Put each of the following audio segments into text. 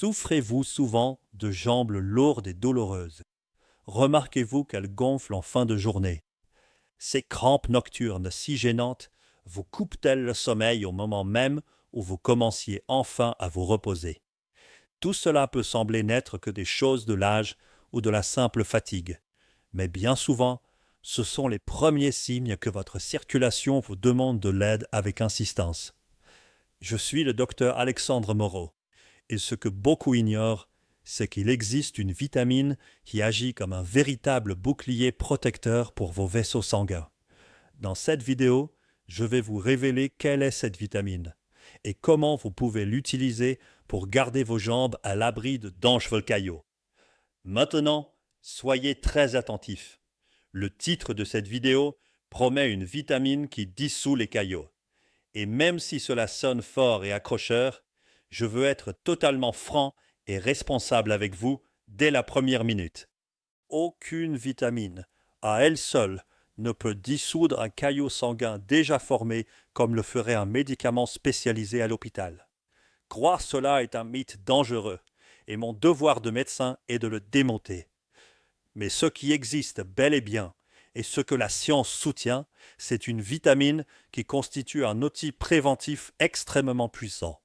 Souffrez-vous souvent de jambes lourdes et douloureuses? Remarquez-vous qu'elles gonflent en fin de journée? Ces crampes nocturnes si gênantes vous coupent-elles le sommeil au moment même où vous commenciez enfin à vous reposer? Tout cela peut sembler n'être que des choses de l'âge ou de la simple fatigue, mais bien souvent, ce sont les premiers signes que votre circulation vous demande de l'aide avec insistance. Je suis le docteur Alexandre Moreau, et ce que beaucoup ignorent, c'est qu'il existe une vitamine qui agit comme un véritable bouclier protecteur pour vos vaisseaux sanguins. Dans cette vidéo, je vais vous révéler quelle est cette vitamine et comment vous pouvez l'utiliser pour garder vos jambes à l'abri de dangereux caillots. Maintenant, soyez très attentifs. Le titre de cette vidéo promet une vitamine qui dissout les caillots. Et même si cela sonne fort et accrocheur, je veux être totalement franc et responsable avec vous dès la première minute. Aucune vitamine, à elle seule, ne peut dissoudre un caillot sanguin déjà formé comme le ferait un médicament spécialisé à l'hôpital. Croire cela est un mythe dangereux, et mon devoir de médecin est de le démonter. Mais ce qui existe bel et bien, et ce que la science soutient, c'est une vitamine qui constitue un outil préventif extrêmement puissant.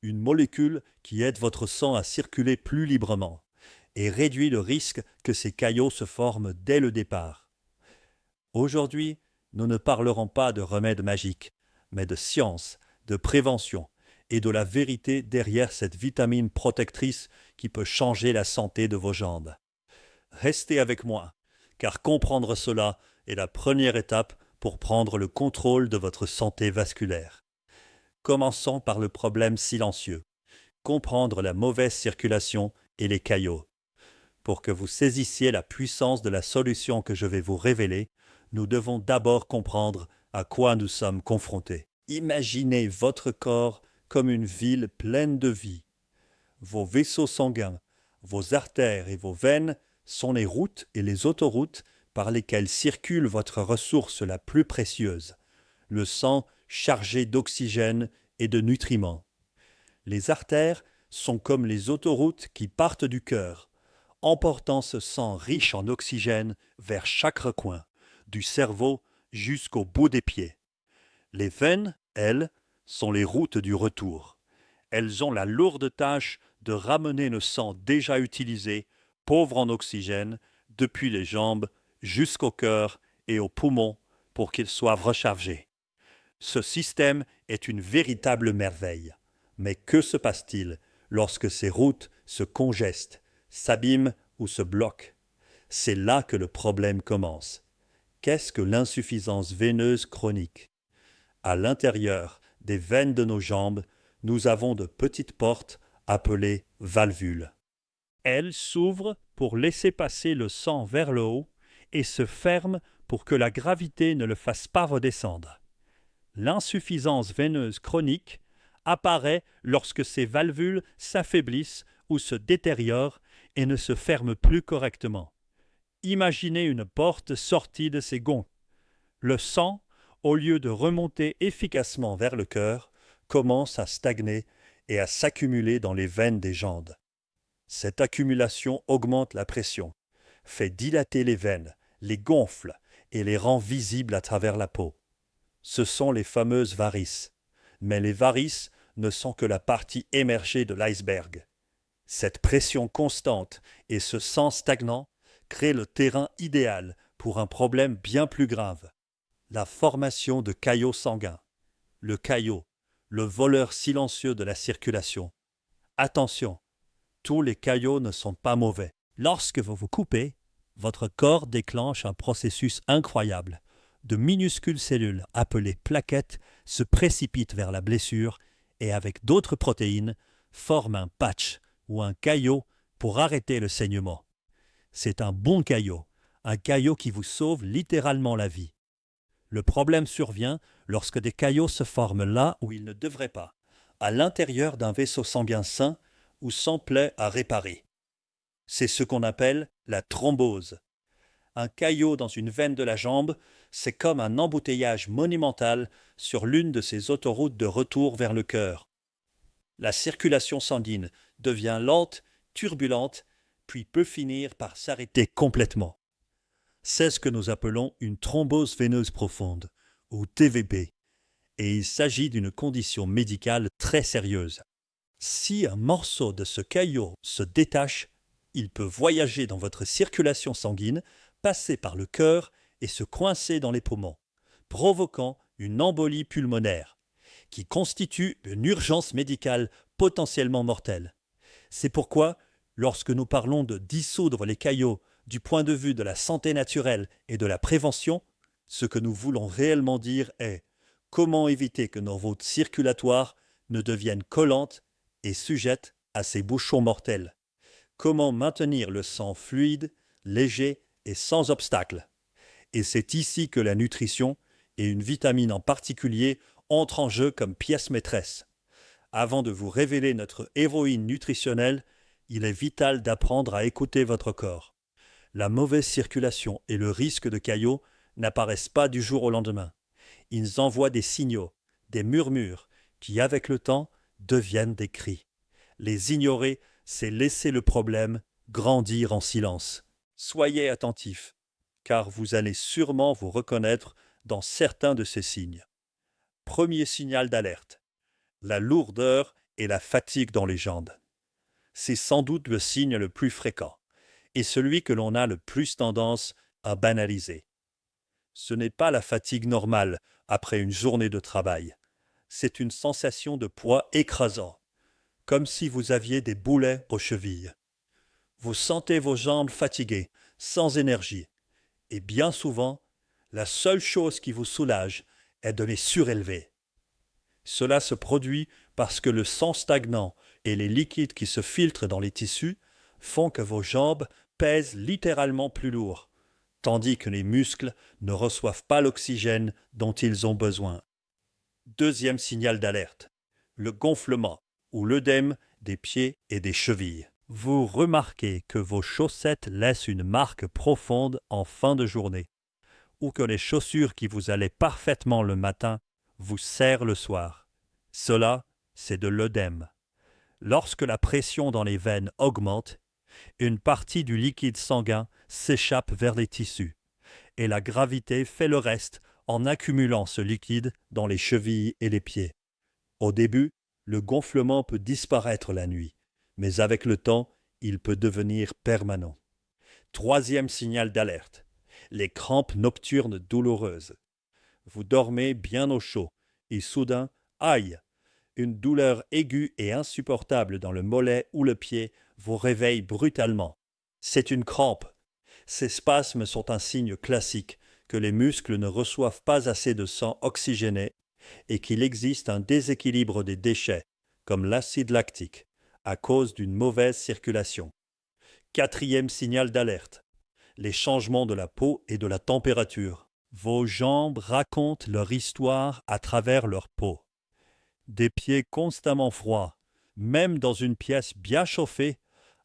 Une molécule qui aide votre sang à circuler plus librement et réduit le risque que ces caillots se forment dès le départ. Aujourd'hui, nous ne parlerons pas de remèdes magiques, mais de science, de prévention et de la vérité derrière cette vitamine protectrice qui peut changer la santé de vos jambes. Restez avec moi, car comprendre cela est la première étape pour prendre le contrôle de votre santé vasculaire. Commençons par le problème silencieux, comprendre la mauvaise circulation et les caillots. Pour que vous saisissiez la puissance de la solution que je vais vous révéler, nous devons d'abord comprendre à quoi nous sommes confrontés. Imaginez votre corps comme une ville pleine de vie. Vos vaisseaux sanguins, vos artères et vos veines sont les routes et les autoroutes par lesquelles circule votre ressource la plus précieuse, le sang chargé d'oxygène et de nutriments. Les artères sont comme les autoroutes qui partent du cœur, emportant ce sang riche en oxygène vers chaque recoin, du cerveau jusqu'au bout des pieds. Les veines, elles, sont les routes du retour. Elles ont la lourde tâche de ramener le sang déjà utilisé, pauvre en oxygène, depuis les jambes jusqu'au cœur et aux poumons pour qu'ils soient rechargés. Ce système est une véritable merveille. Mais que se passe-t-il lorsque ces routes se congestent, s'abîment ou se bloquent? C'est là que le problème commence. Qu'est-ce que l'insuffisance veineuse chronique? À l'intérieur des veines de nos jambes, nous avons de petites portes appelées valvules. Elles s'ouvrent pour laisser passer le sang vers le haut et se ferment pour que la gravité ne le fasse pas redescendre. L'insuffisance veineuse chronique apparaît lorsque ces valvules s'affaiblissent ou se détériorent et ne se ferment plus correctement. Imaginez une porte sortie de ses gonds. Le sang, au lieu de remonter efficacement vers le cœur, commence à stagner et à s'accumuler dans les veines des jambes. Cette accumulation augmente la pression, fait dilater les veines, les gonfle et les rend visibles à travers la peau. Ce sont les fameuses varices. Mais les varices ne sont que la partie émergée de l'iceberg. Cette pression constante et ce sang stagnant créent le terrain idéal pour un problème bien plus grave, la formation de caillots sanguins. Le caillot, le voleur silencieux de la circulation. Attention, tous les caillots ne sont pas mauvais. Lorsque vous vous coupez, votre corps déclenche un processus incroyable. De minuscules cellules appelées plaquettes se précipitent vers la blessure et avec d'autres protéines forment un patch ou un caillot pour arrêter le saignement. C'est un bon caillot, un caillot qui vous sauve littéralement la vie. Le problème survient lorsque des caillots se forment là où ils ne devraient pas, à l'intérieur d'un vaisseau sanguin sain ou sans plaie à réparer. C'est ce qu'on appelle la thrombose. Un caillot dans une veine de la jambe, c'est comme un embouteillage monumental sur l'une de ces autoroutes de retour vers le cœur. La circulation sanguine devient lente, turbulente, puis peut finir par s'arrêter complètement. C'est ce que nous appelons une thrombose veineuse profonde, ou TVP, et il s'agit d'une condition médicale très sérieuse. Si un morceau de ce caillot se détache, il peut voyager dans votre circulation sanguine, passer par le cœur et se coincer dans les poumons, provoquant une embolie pulmonaire, qui constitue une urgence médicale potentiellement mortelle. C'est pourquoi, lorsque nous parlons de dissoudre les caillots du point de vue de la santé naturelle et de la prévention, ce que nous voulons réellement dire est comment éviter que nos routes circulatoires ne deviennent collantes et sujettes à ces bouchons mortels. Comment maintenir le sang fluide, léger et sans obstacle. Et c'est ici que la nutrition, et une vitamine en particulier, entrent en jeu comme pièce maîtresse. Avant de vous révéler notre héroïne nutritionnelle, il est vital d'apprendre à écouter votre corps. La mauvaise circulation et le risque de caillots n'apparaissent pas du jour au lendemain. Ils envoient des signaux, des murmures, qui avec le temps deviennent des cris. Les ignorer, c'est laisser le problème grandir en silence. Soyez attentifs, car vous allez sûrement vous reconnaître dans certains de ces signes. Premier signal d'alerte, la lourdeur et la fatigue dans les jambes. C'est sans doute le signe le plus fréquent, et celui que l'on a le plus tendance à banaliser. Ce n'est pas la fatigue normale après une journée de travail. C'est une sensation de poids écrasant, comme si vous aviez des boulets aux chevilles. Vous sentez vos jambes fatiguées, sans énergie, et bien souvent, la seule chose qui vous soulage est de les surélever. Cela se produit parce que le sang stagnant et les liquides qui se filtrent dans les tissus font que vos jambes pèsent littéralement plus lourd, tandis que les muscles ne reçoivent pas l'oxygène dont ils ont besoin. Deuxième signal d'alerte, le gonflement ou l'œdème des pieds et des chevilles. Vous remarquez que vos chaussettes laissent une marque profonde en fin de journée, ou que les chaussures qui vous allaient parfaitement le matin vous serrent le soir. Cela, c'est de l'œdème. Lorsque la pression dans les veines augmente, une partie du liquide sanguin s'échappe vers les tissus, et la gravité fait le reste en accumulant ce liquide dans les chevilles et les pieds. Au début, le gonflement peut disparaître la nuit, mais avec le temps, il peut devenir permanent. Troisième signal d'alerte, les crampes nocturnes douloureuses. Vous dormez bien au chaud, et soudain, aïe! Une douleur aiguë et insupportable dans le mollet ou le pied vous réveille brutalement. C'est une crampe. Ces spasmes sont un signe classique que les muscles ne reçoivent pas assez de sang oxygéné et qu'il existe un déséquilibre des déchets, comme l'acide lactique, à cause d'une mauvaise circulation. Quatrième signal d'alerte, les changements de la peau et de la température. Vos jambes racontent leur histoire à travers leur peau. Des pieds constamment froids, même dans une pièce bien chauffée,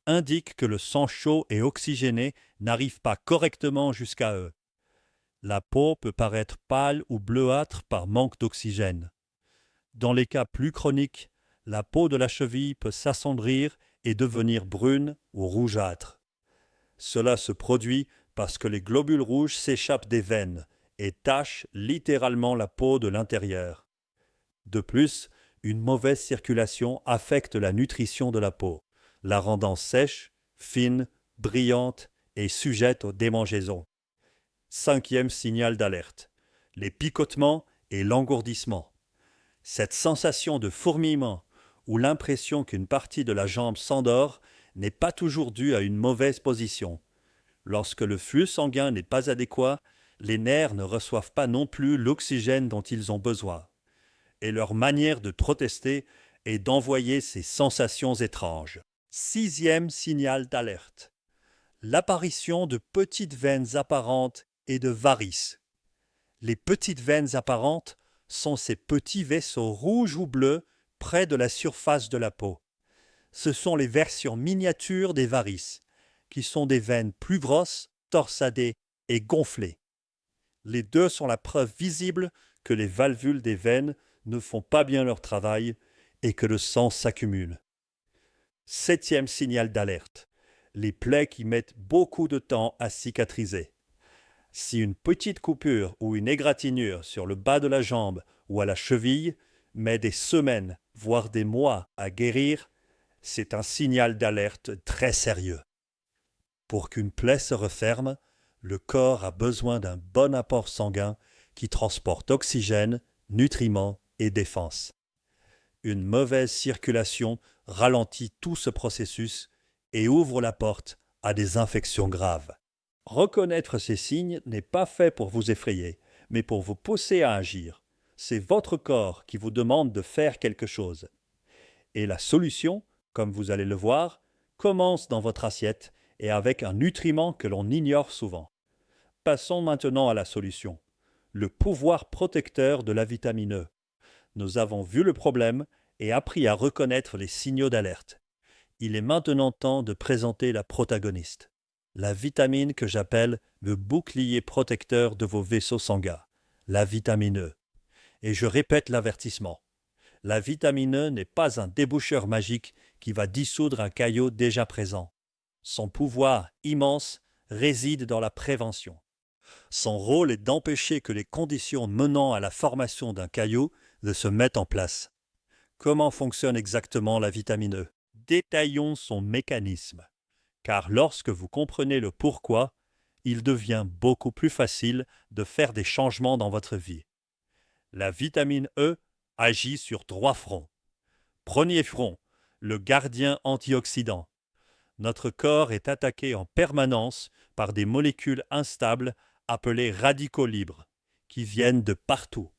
indiquent que le sang chaud et oxygéné n'arrive pas correctement jusqu'à eux. La peau peut paraître pâle ou bleuâtre par manque d'oxygène. Dans les cas plus chroniques, la peau de la cheville peut s'assombrir et devenir brune ou rougeâtre. Cela se produit parce que les globules rouges s'échappent des veines et tachent littéralement la peau de l'intérieur. De plus, une mauvaise circulation affecte la nutrition de la peau, la rendant sèche, fine, brillante et sujette aux démangeaisons. Cinquième signal d'alerte, les picotements et l'engourdissement. Cette sensation de fourmillement ou l'impression qu'une partie de la jambe s'endort n'est pas toujours due à une mauvaise position. Lorsque le flux sanguin n'est pas adéquat, les nerfs ne reçoivent pas non plus l'oxygène dont ils ont besoin. Et leur manière de protester est d'envoyer ces sensations étranges. Sixième signal d'alerte, l'apparition de petites veines apparentes et de varices. Les petites veines apparentes sont ces petits vaisseaux rouges ou bleus près de la surface de la peau. Ce sont les versions miniatures des varices, qui sont des veines plus grosses, torsadées et gonflées. Les deux sont la preuve visible que les valvules des veines ne font pas bien leur travail et que le sang s'accumule. 7e signal d'alerte. Les plaies qui mettent beaucoup de temps à cicatriser. Si une petite coupure ou une égratignure sur le bas de la jambe ou à la cheville met des semaines, voire des mois à guérir, c'est un signal d'alerte très sérieux. Pour qu'une plaie se referme, le corps a besoin d'un bon apport sanguin qui transporte oxygène, nutriments et défense. Une mauvaise circulation ralentit tout ce processus et ouvre la porte à des infections graves. Reconnaître ces signes n'est pas fait pour vous effrayer, mais pour vous pousser à agir. C'est votre corps qui vous demande de faire quelque chose. Et la solution, comme vous allez le voir, commence dans votre assiette et avec un nutriment que l'on ignore souvent. Passons maintenant à la solution. Le pouvoir protecteur de la vitamine E. Nous avons vu le problème et appris à reconnaître les signaux d'alerte. Il est maintenant temps de présenter la protagoniste. La vitamine que j'appelle le bouclier protecteur de vos vaisseaux sanguins, la vitamine E. Et je répète l'avertissement. La vitamine E n'est pas un déboucheur magique qui va dissoudre un caillot déjà présent. Son pouvoir immense réside dans la prévention. Son rôle est d'empêcher que les conditions menant à la formation d'un caillot ne se mettent en place. Comment fonctionne exactement la vitamine E? Détaillons son mécanisme. Car lorsque vous comprenez le pourquoi, il devient beaucoup plus facile de faire des changements dans votre vie. La vitamine E agit sur 3 fronts. Premier front, le gardien antioxydant. Notre corps est attaqué en permanence par des molécules instables appelées radicaux libres, qui viennent de partout,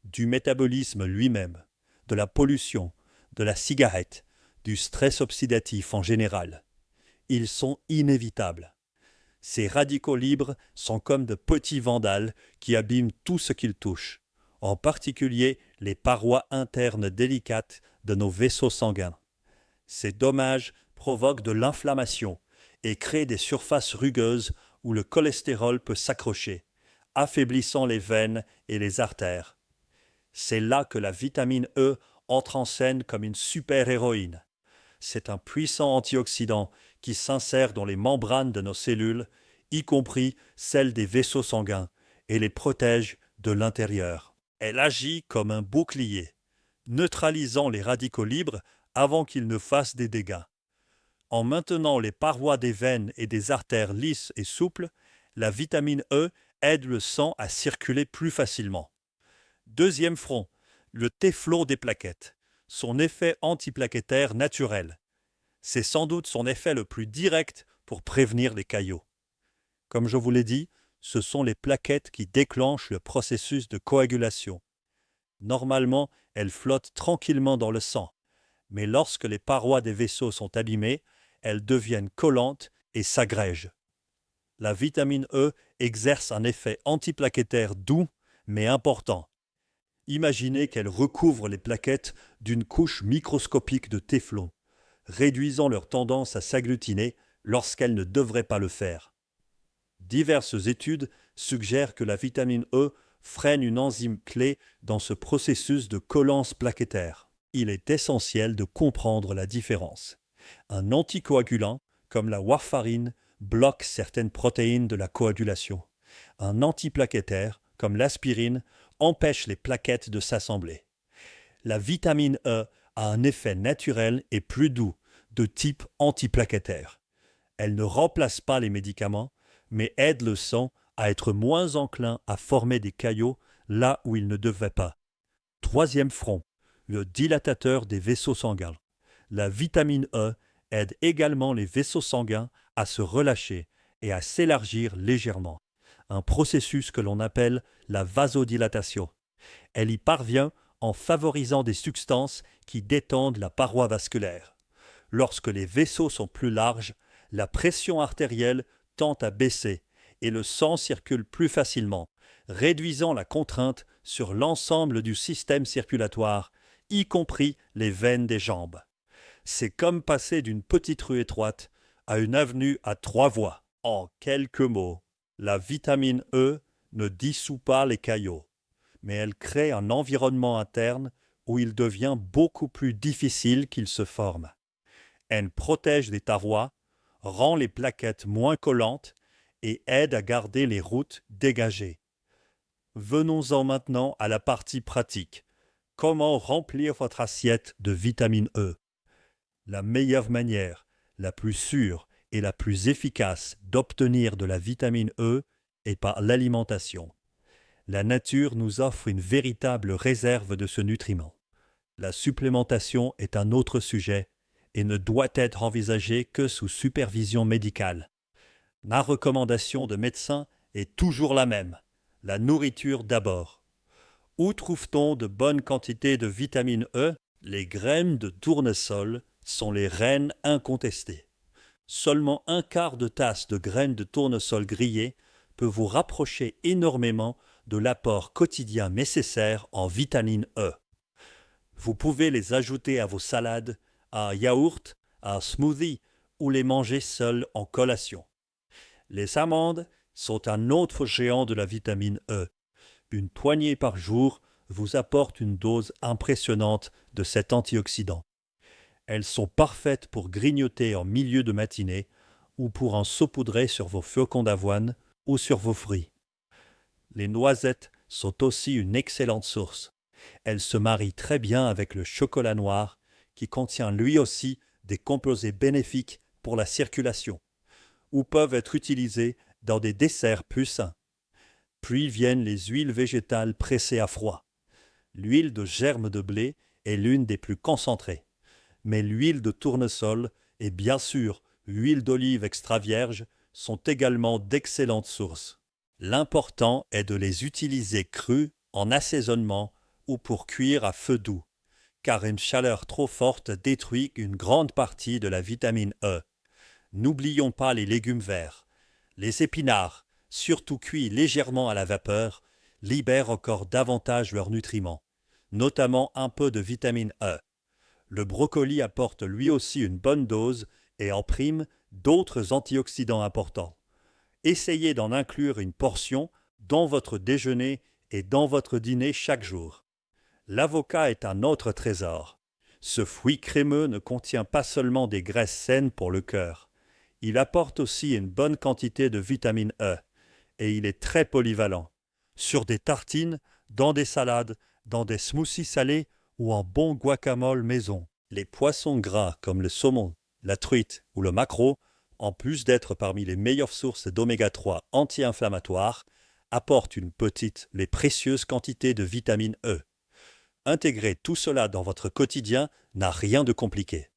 du métabolisme lui-même, de la pollution, de la cigarette, du stress oxydatif en général. Ils sont inévitables. Ces radicaux libres sont comme de petits vandales qui abîment tout ce qu'ils touchent, en particulier les parois internes délicates de nos vaisseaux sanguins. Ces dommages provoquent de l'inflammation et créent des surfaces rugueuses où le cholestérol peut s'accrocher, affaiblissant les veines et les artères. C'est là que la vitamine E entre en scène comme une super-héroïne. C'est un puissant antioxydant qui s'insère dans les membranes de nos cellules, y compris celles des vaisseaux sanguins, et les protège de l'intérieur. Elle agit comme un bouclier, neutralisant les radicaux libres avant qu'ils ne fassent des dégâts. En maintenant les parois des veines et des artères lisses et souples, la vitamine E aide le sang à circuler plus facilement. Deuxième front, le téflon des plaquettes, son effet antiplaquettaire naturel. C'est sans doute son effet le plus direct pour prévenir les caillots. Comme je vous l'ai dit, ce sont les plaquettes qui déclenchent le processus de coagulation. Normalement, elles flottent tranquillement dans le sang, mais lorsque les parois des vaisseaux sont abîmées, elles deviennent collantes et s'agrègent. La vitamine E exerce un effet antiplaquettaire doux mais important. Imaginez qu'elle recouvre les plaquettes d'une couche microscopique de téflon, réduisant leur tendance à s'agglutiner lorsqu'elles ne devraient pas le faire. Diverses études suggèrent que la vitamine E freine une enzyme clé dans ce processus de collance plaquettaire. Il est essentiel de comprendre la différence. Un anticoagulant, comme la warfarine, bloque certaines protéines de la coagulation. Un antiplaquettaire, comme l'aspirine, empêche les plaquettes de s'assembler. La vitamine E a un effet naturel et plus doux, de type antiplaquettaire. Elle ne remplace pas les médicaments, mais aide le sang à être moins enclin à former des caillots là où il ne devait pas. Troisième front, le dilatateur des vaisseaux sanguins. La vitamine E aide également les vaisseaux sanguins à se relâcher et à s'élargir légèrement, un processus que l'on appelle la vasodilatation. Elle y parvient en favorisant des substances qui détendent la paroi vasculaire. Lorsque les vaisseaux sont plus larges, la pression artérielle tend à baisser et le sang circule plus facilement, réduisant la contrainte sur l'ensemble du système circulatoire, y compris les veines des jambes. C'est comme passer d'une petite rue étroite à une avenue à 3 voies. En quelques mots, la vitamine E ne dissout pas les caillots, mais elle crée un environnement interne où il devient beaucoup plus difficile qu'il se forme. Elle protège les parois, rend les plaquettes moins collantes et aide à garder les routes dégagées. Venons-en maintenant à la partie pratique. Comment remplir votre assiette de vitamine E? La meilleure manière, la plus sûre et la plus efficace d'obtenir de la vitamine E est par l'alimentation. La nature nous offre une véritable réserve de ce nutriment. La supplémentation est un autre sujet et ne doit être envisagée que sous supervision médicale. Ma recommandation de médecin est toujours la même. La nourriture d'abord. Où trouve-t-on de bonnes quantités de vitamine E? Les graines de tournesol sont les reines incontestées. Seulement un quart de tasse de graines de tournesol grillées peut vous rapprocher énormément de l'apport quotidien nécessaire en vitamine E. Vous pouvez les ajouter à vos salades, à un yaourt, à un smoothie ou les manger seuls en collation. Les amandes sont un autre géant de la vitamine E. Une poignée par jour vous apporte une dose impressionnante de cet antioxydant. Elles sont parfaites pour grignoter en milieu de matinée ou pour en saupoudrer sur vos flocons d'avoine ou sur vos fruits. Les noisettes sont aussi une excellente source. Elles se marient très bien avec le chocolat noir qui contient lui aussi des composés bénéfiques pour la circulation ou peuvent être utilisées dans des desserts plus sains. Puis viennent les huiles végétales pressées à froid. L'huile de germe de blé est l'une des plus concentrées. Mais l'huile de tournesol et bien sûr l'huile d'olive extra vierge sont également d'excellentes sources. L'important est de les utiliser crus en assaisonnement ou pour cuire à feu doux, car une chaleur trop forte détruit une grande partie de la vitamine E. N'oublions pas les légumes verts. Les épinards, surtout cuits légèrement à la vapeur, libèrent encore davantage leurs nutriments, notamment un peu de vitamine E. Le brocoli apporte lui aussi une bonne dose et en prime d'autres antioxydants importants. Essayez d'en inclure une portion dans votre déjeuner et dans votre dîner chaque jour. L'avocat est un autre trésor. Ce fruit crémeux ne contient pas seulement des graisses saines pour le cœur. Il apporte aussi une bonne quantité de vitamine E et il est très polyvalent. Sur des tartines, dans des salades, dans des smoothies salés ou en bon guacamole maison. Les poissons gras comme le saumon, la truite ou le maquereau, en plus d'être parmi les meilleures sources d'oméga 3 anti-inflammatoires, apportent une petite mais précieuse quantité de vitamine E. Intégrer tout cela dans votre quotidien n'a rien de compliqué.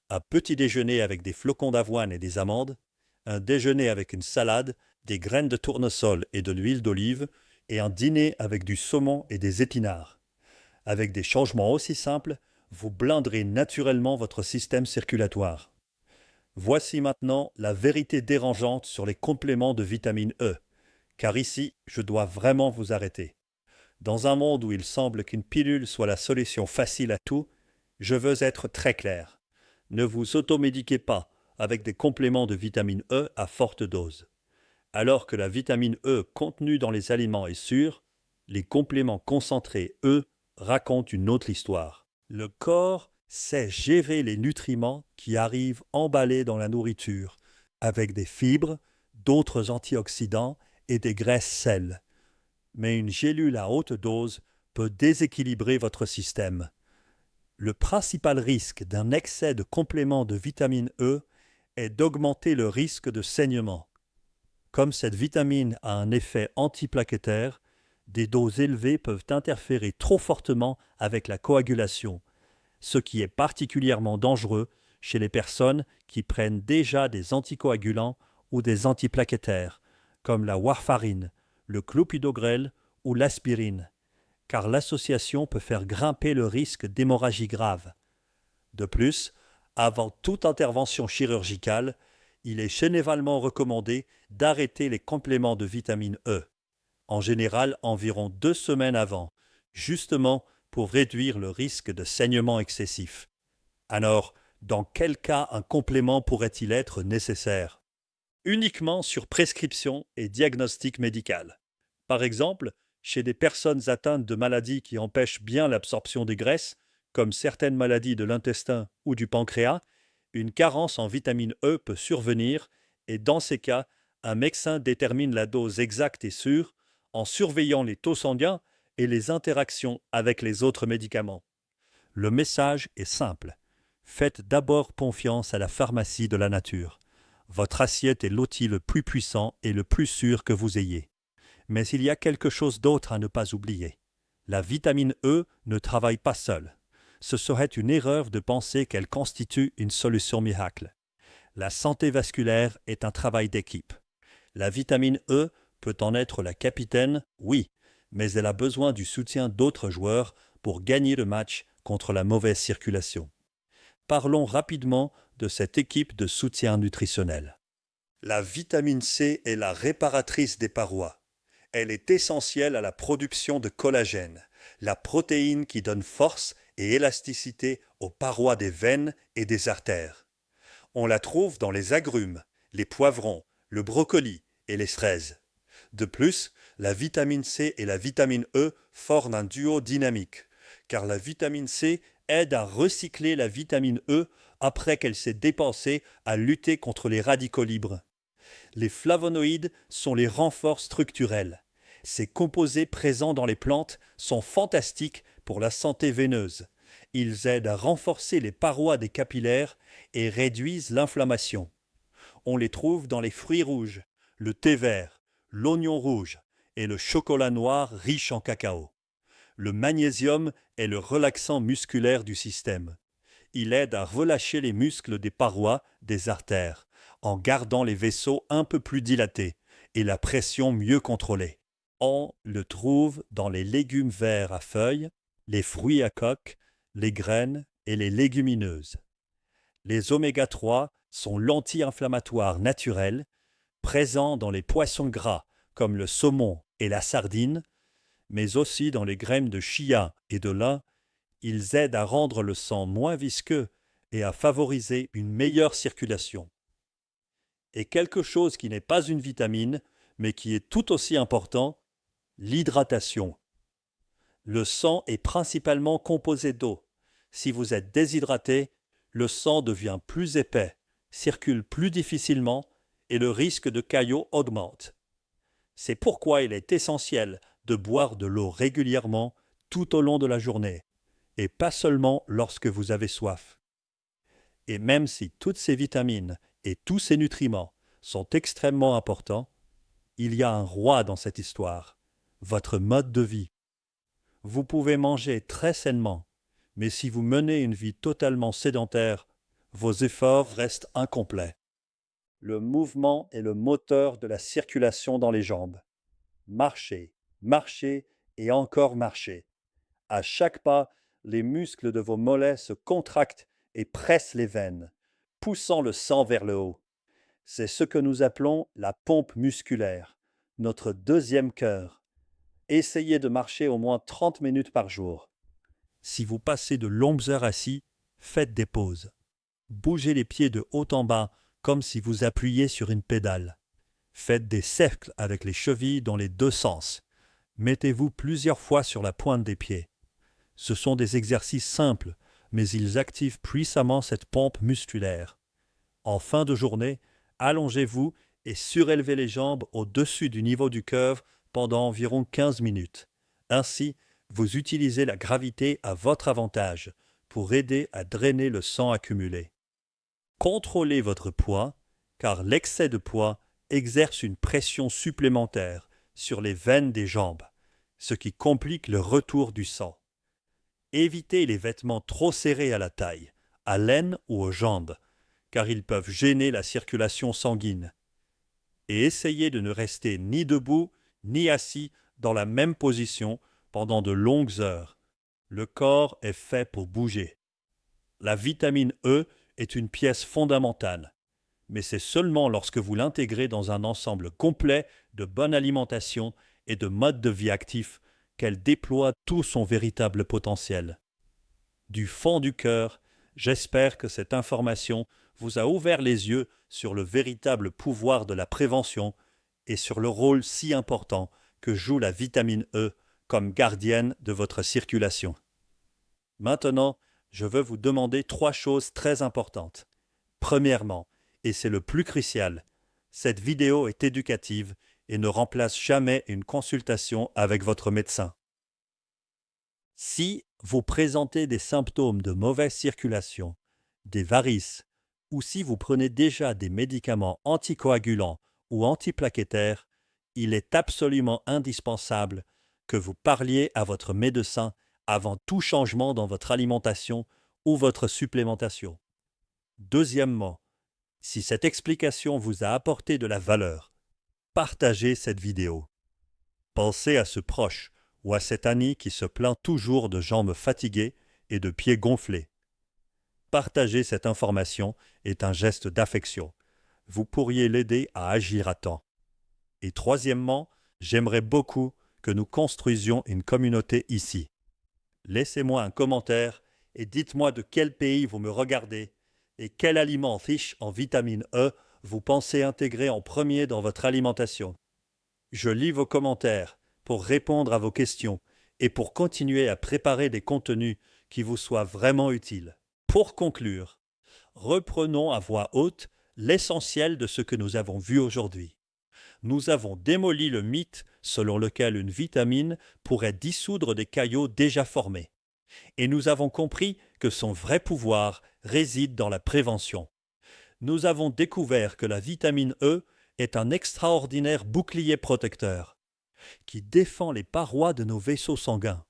Un petit déjeuner avec des flocons d'avoine et des amandes, un déjeuner avec une salade, des graines de tournesol et de l'huile d'olive, et un dîner avec du saumon et des épinards. Avec des changements aussi simples, vous blinderez naturellement votre système circulatoire. Voici maintenant la vérité dérangeante sur les compléments de vitamine E, car ici, je dois vraiment vous arrêter. Dans un monde où il semble qu'une pilule soit la solution facile à tout, je veux être très clair. Ne vous automédiquez pas avec des compléments de vitamine E à forte dose. Alors que la vitamine E contenue dans les aliments est sûre, les compléments concentrés E racontent une autre histoire. Le corps sait gérer les nutriments qui arrivent emballés dans la nourriture, avec des fibres, d'autres antioxydants et des graisses saines. Mais une gélule à haute dose peut déséquilibrer votre système. Le principal risque d'un excès de compléments de vitamine E est d'augmenter le risque de saignement. Comme cette vitamine a un effet antiplaquettaire, des doses élevées peuvent interférer trop fortement avec la coagulation, ce qui est particulièrement dangereux chez les personnes qui prennent déjà des anticoagulants ou des antiplaquettaires, comme la warfarine, le clopidogrel ou l'aspirine, car l'association peut faire grimper le risque d'hémorragie grave. De plus, avant toute intervention chirurgicale, il est généralement recommandé d'arrêter les compléments de vitamine E, en général environ 2 semaines avant, justement pour réduire le risque de saignement excessif. Alors, dans quel cas un complément pourrait-il être nécessaire? Uniquement sur prescription et diagnostic médical. Par exemple, Chez des personnes atteintes de maladies qui empêchent bien l'absorption des graisses, comme certaines maladies de l'intestin ou du pancréas, une carence en vitamine E peut survenir et dans ces cas, un médecin détermine la dose exacte et sûre en surveillant les taux sanguins et les interactions avec les autres médicaments. Le message est simple. Faites d'abord confiance à la pharmacie de la nature. Votre assiette est l'outil le plus puissant et le plus sûr que vous ayez. Mais il y a quelque chose d'autre à ne pas oublier. La vitamine E ne travaille pas seule. Ce serait une erreur de penser qu'elle constitue une solution miracle. La santé vasculaire est un travail d'équipe. La vitamine E peut en être la capitaine, oui, mais elle a besoin du soutien d'autres joueurs pour gagner le match contre la mauvaise circulation. Parlons rapidement de cette équipe de soutien nutritionnel. La vitamine C est la réparatrice des parois. Elle est essentielle à la production de collagène, la protéine qui donne force et élasticité aux parois des veines et des artères. On la trouve dans les agrumes, les poivrons, le brocoli et les fraises. De plus, la vitamine C et la vitamine E forment un duo dynamique, car la vitamine C aide à recycler la vitamine E après qu'elle s'est dépensée à lutter contre les radicaux libres. Les flavonoïdes sont les renforts structurels. Ces composés présents dans les plantes sont fantastiques pour la santé veineuse. Ils aident à renforcer les parois des capillaires et réduisent l'inflammation. On les trouve dans les fruits rouges, le thé vert, l'oignon rouge et le chocolat noir riche en cacao. Le magnésium est le relaxant musculaire du système. Il aide à relâcher les muscles des parois, des artères, en gardant les vaisseaux un peu plus dilatés et la pression mieux contrôlée. On le trouve dans les légumes verts à feuilles, les fruits à coque, les graines et les légumineuses. Les oméga 3 sont l'anti-inflammatoire naturel, présents dans les poissons gras comme le saumon et la sardine, mais aussi dans les graines de chia et de lin. Ils aident à rendre le sang moins visqueux et à favoriser une meilleure circulation. Et quelque chose qui n'est pas une vitamine, mais qui est tout aussi important, l'hydratation. Le sang est principalement composé d'eau. Si vous êtes déshydraté, le sang devient plus épais, circule plus difficilement et le risque de caillots augmente. C'est pourquoi il est essentiel de boire de l'eau régulièrement tout au long de la journée, et pas seulement lorsque vous avez soif. Et même si toutes ces vitamines et tous ces nutriments sont extrêmement importants, il y a un roi dans cette histoire, votre mode de vie. Vous pouvez manger très sainement, mais si vous menez une vie totalement sédentaire, vos efforts restent incomplets. Le mouvement est le moteur de la circulation dans les jambes. Marchez, marchez et encore marchez. À chaque pas, les muscles de vos mollets se contractent et pressent les veines, poussant le sang vers le haut. C'est ce que nous appelons la pompe musculaire, notre deuxième cœur. Essayez de marcher au moins 30 minutes par jour. Si vous passez de longues heures assis, faites des pauses. Bougez les pieds de haut en bas comme si vous appuyiez sur une pédale. Faites des cercles avec les chevilles dans les deux sens. Mettez-vous plusieurs fois sur la pointe des pieds. Ce sont des exercices simples, mais ils activent puissamment cette pompe musculaire. En fin de journée, allongez-vous et surélevez les jambes au-dessus du niveau du cœur pendant environ 15 minutes. Ainsi, vous utilisez la gravité à votre avantage pour aider à drainer le sang accumulé. Contrôlez votre poids, car l'excès de poids exerce une pression supplémentaire sur les veines des jambes, ce qui complique le retour du sang. Évitez les vêtements trop serrés à la taille, à l'aine ou aux jambes, car ils peuvent gêner la circulation sanguine. Et essayez de ne rester ni debout ni assis dans la même position pendant de longues heures. Le corps est fait pour bouger. La vitamine E est une pièce fondamentale, mais c'est seulement lorsque vous l'intégrez dans un ensemble complet de bonne alimentation et de mode de vie actif qu'elle déploie tout son véritable potentiel. Du fond du cœur, j'espère que cette information vous a ouvert les yeux sur le véritable pouvoir de la prévention et sur le rôle si important que joue la vitamine E comme gardienne de votre circulation. Maintenant, je veux vous demander 3 choses très importantes. Premièrement, et c'est le plus crucial, cette vidéo est éducative et ne remplace jamais une consultation avec votre médecin. Si vous présentez des symptômes de mauvaise circulation, des varices, ou si vous prenez déjà des médicaments anticoagulants ou antiplaquettaires, il est absolument indispensable que vous parliez à votre médecin avant tout changement dans votre alimentation ou votre supplémentation. Deuxièmement, si cette explication vous a apporté de la valeur, partagez cette vidéo. Pensez à ce proche ou à cet ami qui se plaint toujours de jambes fatiguées et de pieds gonflés. Partager cette information est un geste d'affection. Vous pourriez l'aider à agir à temps. Et troisièmement, j'aimerais beaucoup que nous construisions une communauté ici. Laissez-moi un commentaire et dites-moi de quel pays vous me regardez et quel aliment riche en vitamine E vous pensez intégrer en premier dans votre alimentation. Je lis vos commentaires pour répondre à vos questions et pour continuer à préparer des contenus qui vous soient vraiment utiles. Pour conclure, reprenons à voix haute l'essentiel de ce que nous avons vu aujourd'hui. Nous avons démoli le mythe selon lequel une vitamine pourrait dissoudre des caillots déjà formés. Et nous avons compris que son vrai pouvoir réside dans la prévention. Nous avons découvert que la vitamine E est un extraordinaire bouclier protecteur qui défend les parois de nos vaisseaux sanguins,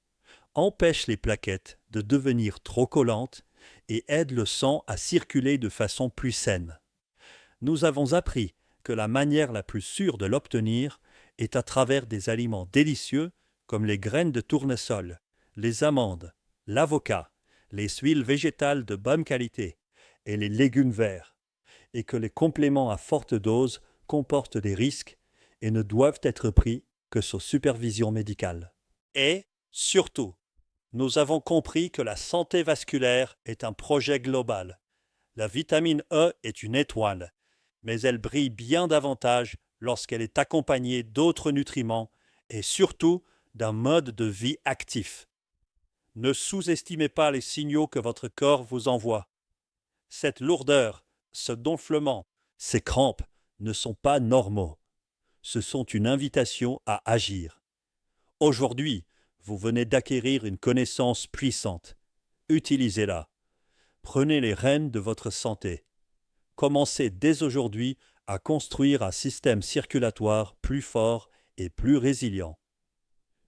empêche les plaquettes de devenir trop collantes et aide le sang à circuler de façon plus saine. Nous avons appris que la manière la plus sûre de l'obtenir est à travers des aliments délicieux comme les graines de tournesol, les amandes, l'avocat, les huiles végétales de bonne qualité et les légumes verts, et que les compléments à forte dose comportent des risques et ne doivent être pris que sous supervision médicale. Et, surtout, nous avons compris que la santé vasculaire est un projet global. La vitamine E est une étoile, mais elle brille bien davantage lorsqu'elle est accompagnée d'autres nutriments et surtout d'un mode de vie actif. Ne sous-estimez pas les signaux que votre corps vous envoie. Cette lourdeur, ce gonflement, ces crampes ne sont pas normaux. Ce sont une invitation à agir. Aujourd'hui, vous venez d'acquérir une connaissance puissante. Utilisez-la. Prenez les rênes de votre santé. Commencez dès aujourd'hui à construire un système circulatoire plus fort et plus résilient.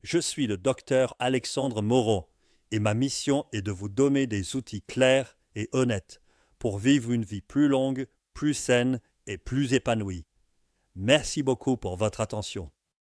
Je suis le docteur Alexandre Moreau et ma mission est de vous donner des outils clairs et honnêtes pour vivre une vie plus longue, plus saine et plus épanouie. Merci beaucoup pour votre attention.